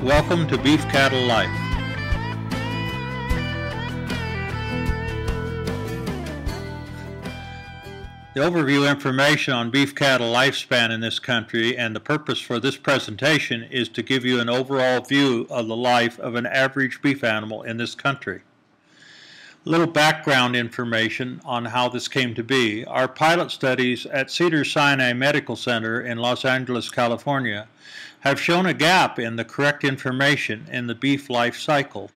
Welcome to Beef Cattle Life. The overview information on beef cattle lifespan in this country and the purpose for this presentation is to give you an overall view of the life of an average beef animal in this country. A little background information on how this came to be. Our pilot studies at Cedars-Sinai Medical Center in Los Angeles, California have shown a gap in the correct information in the beef life cycle.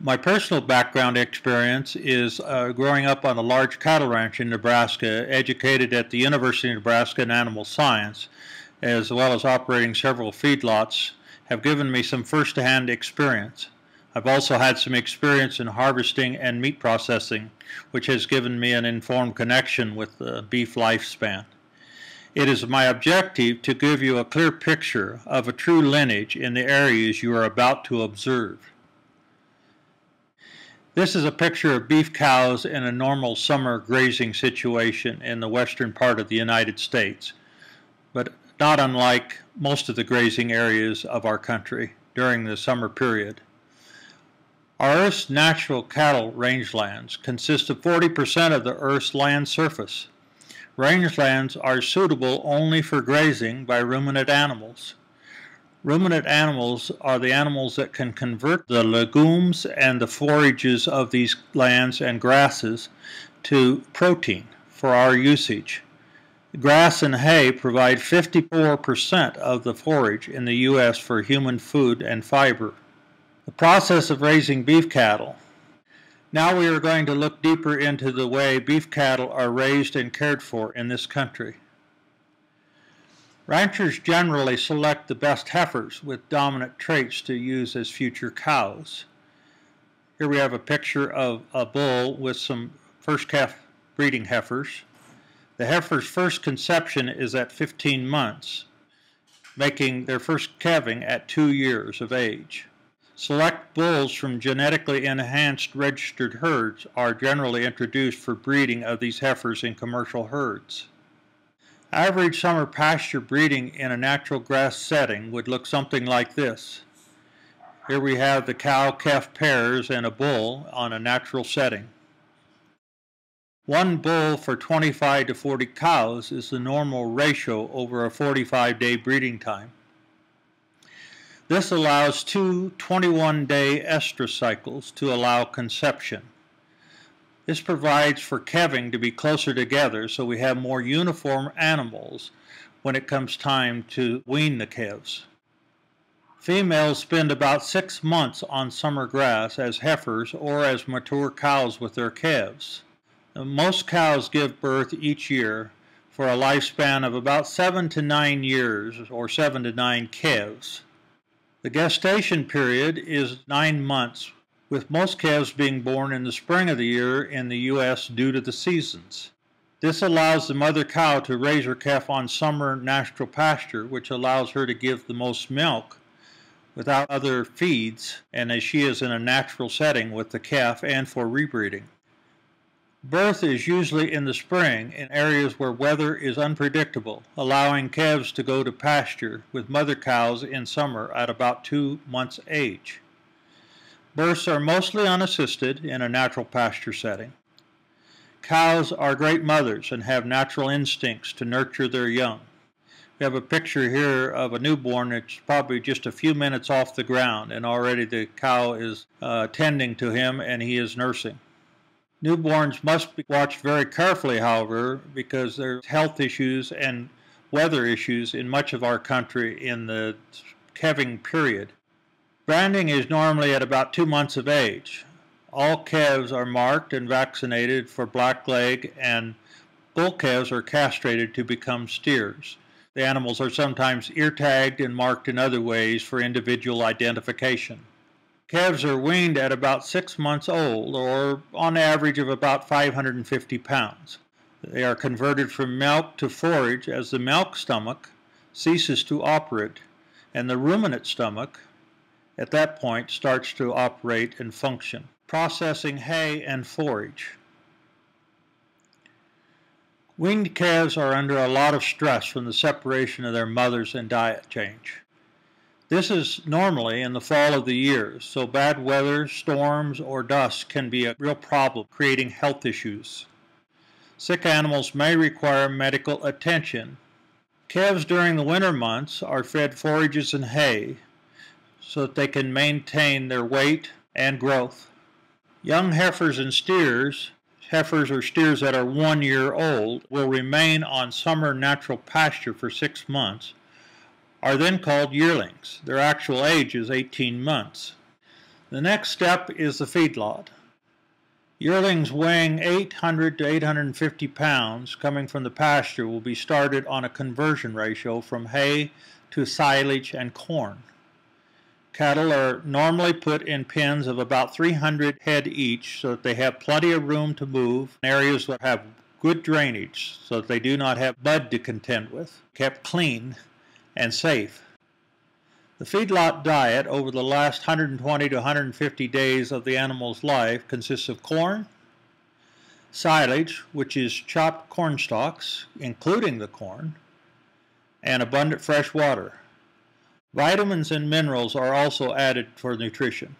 My personal background experience is growing up on a large cattle ranch in Nebraska, educated at the University of Nebraska in animal science, as well as operating several feedlots, have given me some first-hand experience. I've also had some experience in harvesting and meat processing, which has given me an informed connection with the beef lifespan. It is my objective to give you a clear picture of a true lineage in the areas you are about to observe. This is a picture of beef cows in a normal summer grazing situation in the western part of the United States, but not unlike most of the grazing areas of our country during the summer period. Our Earth's natural cattle rangelands consist of 40% of the Earth's land surface. Rangelands are suitable only for grazing by ruminant animals. Ruminant animals are the animals that can convert the legumes and the forages of these lands and grasses to protein for our usage. Grass and hay provide 54% of the forage in the U.S. for human food and fiber. The process of raising beef cattle. Now we are going to look deeper into the way beef cattle are raised and cared for in this country. Ranchers generally select the best heifers with dominant traits to use as future cows. Here we have a picture of a bull with some first calf breeding heifers. The heifer's first conception is at 15 months, making their first calving at 2 years of age. Select bulls from genetically enhanced registered herds are generally introduced for breeding of these heifers in commercial herds. Average summer pasture breeding in a natural grass setting would look something like this. Here we have the cow-calf pairs and a bull on a natural setting. One bull for 25 to 40 cows is the normal ratio over a 45-day breeding time. This allows 2 21-day estrus cycles to allow conception. This provides for calving to be closer together so we have more uniform animals when it comes time to wean the calves. Females spend about 6 months on summer grass as heifers or as mature cows with their calves. Most cows give birth each year for a lifespan of about 7 to 9 years or 7 to 9 calves. The gestation period is 9 months, with most calves being born in the spring of the year in the U.S. due to the seasons. This allows the mother cow to raise her calf on summer natural pasture, which allows her to give the most milk without other feeds, and as she is in a natural setting with the calf and for rebreeding. Birth is usually in the spring in areas where weather is unpredictable, allowing calves to go to pasture with mother cows in summer at about 2 months age. Births are mostly unassisted in a natural pasture setting. Cows are great mothers and have natural instincts to nurture their young. We have a picture here of a newborn that's probably just a few minutes off the ground, and already the cow is tending to him and he is nursing. Newborns must be watched very carefully, however, because there's health issues and weather issues in much of our country in the calving period. Branding is normally at about 2 months of age. All calves are marked and vaccinated for blackleg, and bull calves are castrated to become steers. The animals are sometimes ear-tagged and marked in other ways for individual identification. Calves are weaned at about 6 months old, or on average of about 550 pounds. They are converted from milk to forage as the milk stomach ceases to operate, and the ruminant stomach at that point starts to operate and function, processing hay and forage. Weaned calves are under a lot of stress from the separation of their mothers and diet change. This is normally in the fall of the year, so bad weather, storms, or dust can be a real problem, creating health issues. Sick animals may require medical attention. Calves during the winter months are fed forages and hay so that they can maintain their weight and growth. Young heifers and steers, heifers or steers that are 1 year old, will remain on summer natural pasture for 6 months, are then called yearlings. Their actual age is 18 months. The next step is the feedlot. Yearlings weighing 800 to 850 pounds coming from the pasture will be started on a conversion ratio from hay to silage and corn. Cattle are normally put in pens of about 300 head each so that they have plenty of room to move in areas that have good drainage so that they do not have mud to contend with, kept clean and safe. The feedlot diet over the last 120 to 150 days of the animal's life consists of corn, silage, which is chopped corn stalks, including the corn, and abundant fresh water. Vitamins and minerals are also added for nutrition.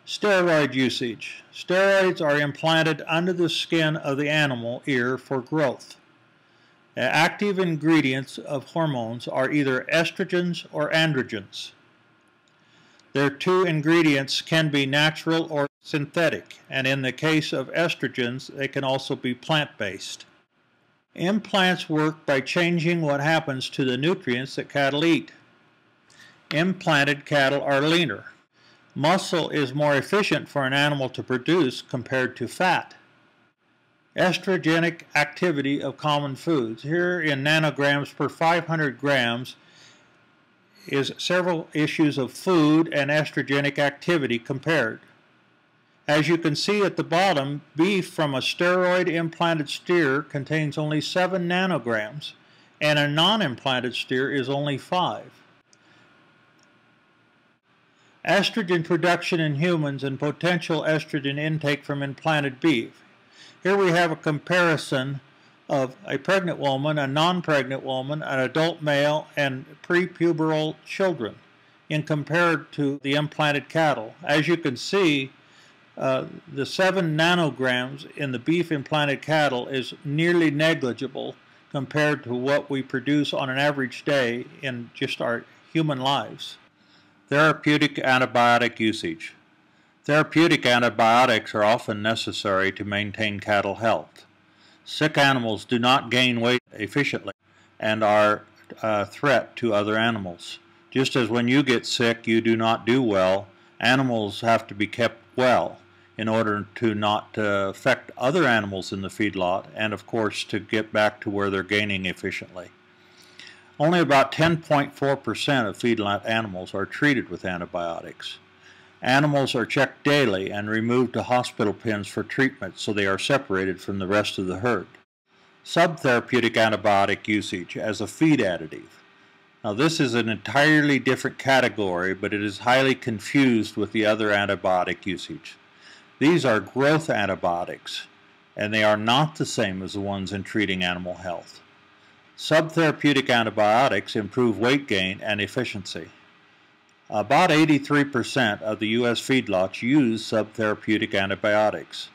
Steroid usage. Steroids are implanted under the skin of the animal ear for growth. Active ingredients of hormones are either estrogens or androgens. Their two ingredients can be natural or synthetic, and in the case of estrogens, they can also be plant-based. Implants work by changing what happens to the nutrients that cattle eat. Implanted cattle are leaner. Muscle is more efficient for an animal to produce compared to fat. Estrogenic activity of common foods. Here in nanograms per 500 grams is several issues of food and estrogenic activity compared. As you can see at the bottom, beef from a steroid-implanted steer contains only 7 nanograms, and a non-implanted steer is only 5. Estrogen production in humans and potential estrogen intake from implanted beef. Here we have a comparison of a pregnant woman, a non-pregnant woman, an adult male, and prepubertal children in compared to the implanted cattle. As you can see, the 7 nanograms in the beef implanted cattle is nearly negligible compared to what we produce on an average day in just our human lives. Therapeutic antibiotic usage. Therapeutic antibiotics are often necessary to maintain cattle health. Sick animals do not gain weight efficiently and are a threat to other animals. Just as when you get sick you do not do well, animals have to be kept well in order to not affect other animals in the feedlot and of course to get back to where they're gaining efficiently. Only about 10.4% of feedlot animals are treated with antibiotics. Animals are checked daily and removed to hospital pens for treatment so they are separated from the rest of the herd. Subtherapeutic antibiotic usage as a feed additive. Now this is an entirely different category, but it is highly confused with the other antibiotic usage. These are growth antibiotics, and they are not the same as the ones in treating animal health. Subtherapeutic antibiotics improve weight gain and efficiency. About 83% of the U.S. feedlots use subtherapeutic antibiotics.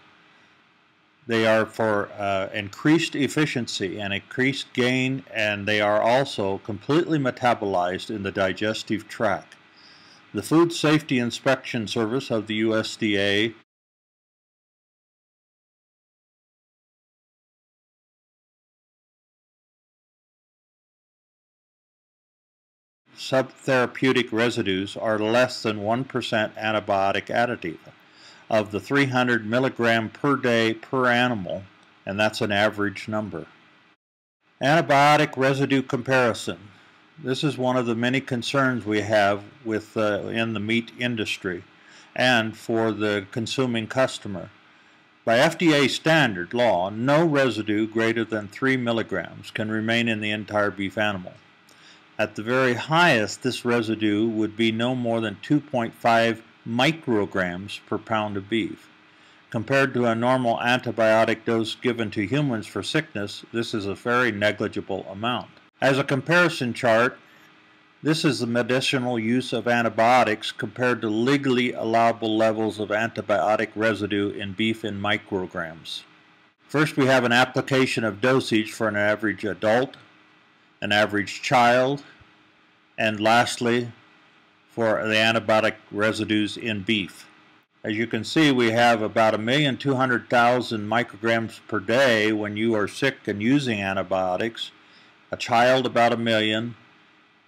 They are for increased efficiency and increased gain, and they are also completely metabolized in the digestive tract. The Food Safety Inspection Service of the USDA subtherapeutic residues are less than 1% antibiotic additive of the 300 milligram per day per animal, and that's an average number. Antibiotic residue comparison. This is one of the many concerns we have with in the meat industry and for the consuming customer. By FDA standard law, no residue greater than 3 milligrams can remain in the entire beef animal. At the very highest, this residue would be no more than 2.5 micrograms per pound of beef. Compared to a normal antibiotic dose given to humans for sickness, this is a very negligible amount. As a comparison chart, This is the medicinal use of antibiotics compared to legally allowable levels of antibiotic residue in beef in micrograms. First, we have an application of dosage for an average adult, an average child, and lastly, for the antibiotic residues in beef. As you can see, we have about 1,200,000 micrograms per day when you are sick and using antibiotics, a child about 1 million,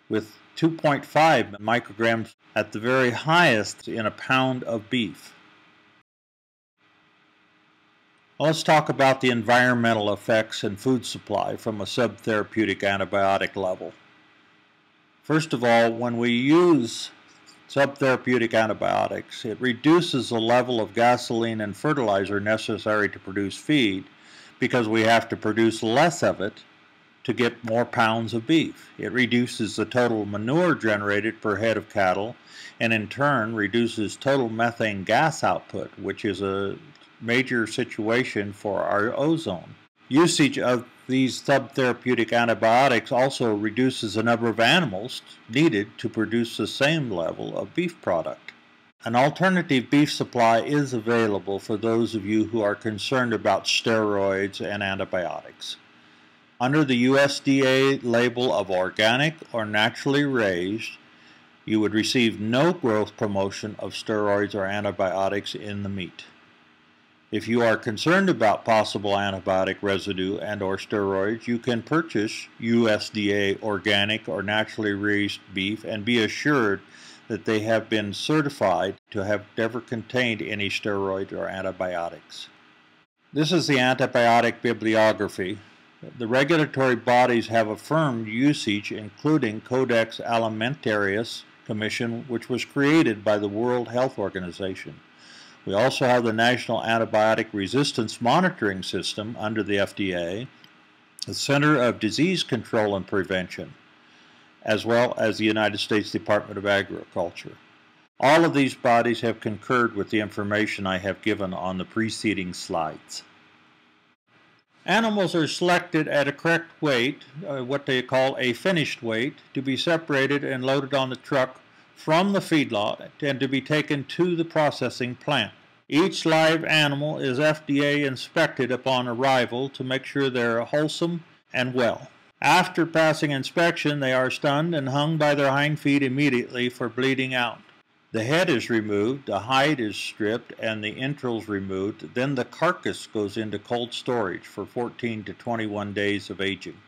with 2.5 micrograms at the very highest in a pound of beef. Well, let's talk about the environmental effects and food supply from a subtherapeutic antibiotic level. First of all, when we use subtherapeutic antibiotics, it reduces the level of gasoline and fertilizer necessary to produce feed because we have to produce less of it to get more pounds of beef. It reduces the total manure generated per head of cattle and in turn reduces total methane gas output, which is a major situation for our ozone. Usage of these subtherapeutic antibiotics also reduces the number of animals needed to produce the same level of beef product. An alternative beef supply is available for those of you who are concerned about steroids and antibiotics. Under the USDA label of organic or naturally raised, you would receive no growth promotion of steroids or antibiotics in the meat. If you are concerned about possible antibiotic residue and or steroids, you can purchase USDA organic or naturally raised beef and be assured that they have been certified to have never contained any steroids or antibiotics. This is the antibiotic bibliography. The regulatory bodies have affirmed usage, including Codex Alimentarius Commission, which was created by the World Health Organization. We also have the National Antibiotic Resistance Monitoring System under the FDA, the Center of Disease Control and Prevention, as well as the United States Department of Agriculture. All of these bodies have concurred with the information I have given on the preceding slides. Animals are selected at a correct weight, what they call a finished weight, to be separated and loaded on the truck from the feedlot and to be taken to the processing plant. Each live animal is FDA inspected upon arrival to make sure they're wholesome and well. After passing inspection, they are stunned and hung by their hind feet immediately for bleeding out. The head is removed, the hide is stripped, and the entrails removed. Then the carcass goes into cold storage for 14 to 21 days of aging.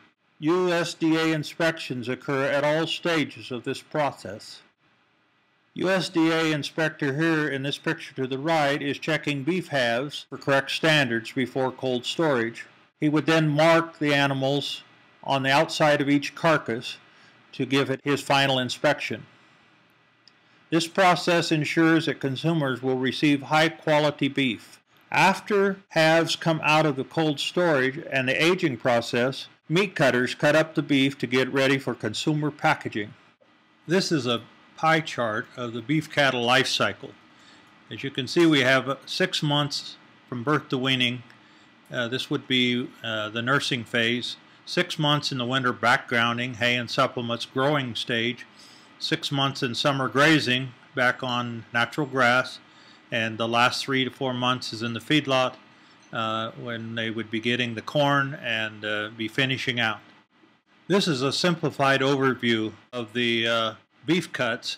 USDA inspections occur at all stages of this process. USDA inspector here in this picture to the right is checking beef halves for correct standards before cold storage. He would then mark the animals on the outside of each carcass to give it his final inspection. This process ensures that consumers will receive high-quality beef. After halves come out of the cold storage and the aging process, meat cutters cut up the beef to get ready for consumer packaging. This is a pie chart of the beef cattle life cycle. As you can see, we have 6 months from birth to weaning. This would be the nursing phase. 6 months in the winter backgrounding, hay and supplements growing stage. 6 months in summer grazing, back on natural grass, and the last 3 to 4 months is in the feedlot when they would be getting the corn and be finishing out. This is a simplified overview of the beef cuts.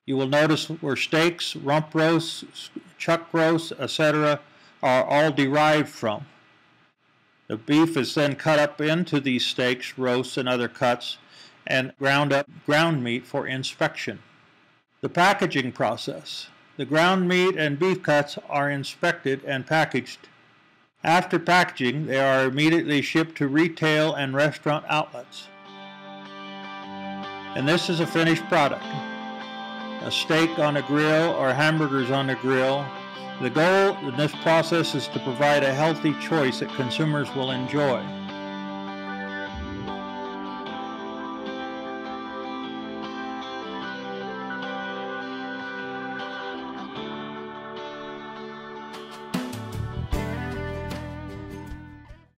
You will notice where steaks, rump roasts, chuck roasts, etc. are all derived from. The beef is then cut up into these steaks, roasts, and other cuts and ground up ground meat for inspection. The packaging process. The ground meat and beef cuts are inspected and packaged. After packaging, they are immediately shipped to retail and restaurant outlets. And this is a finished product. A steak on a grill or hamburgers on a grill. The goal in this process is to provide a healthy choice that consumers will enjoy.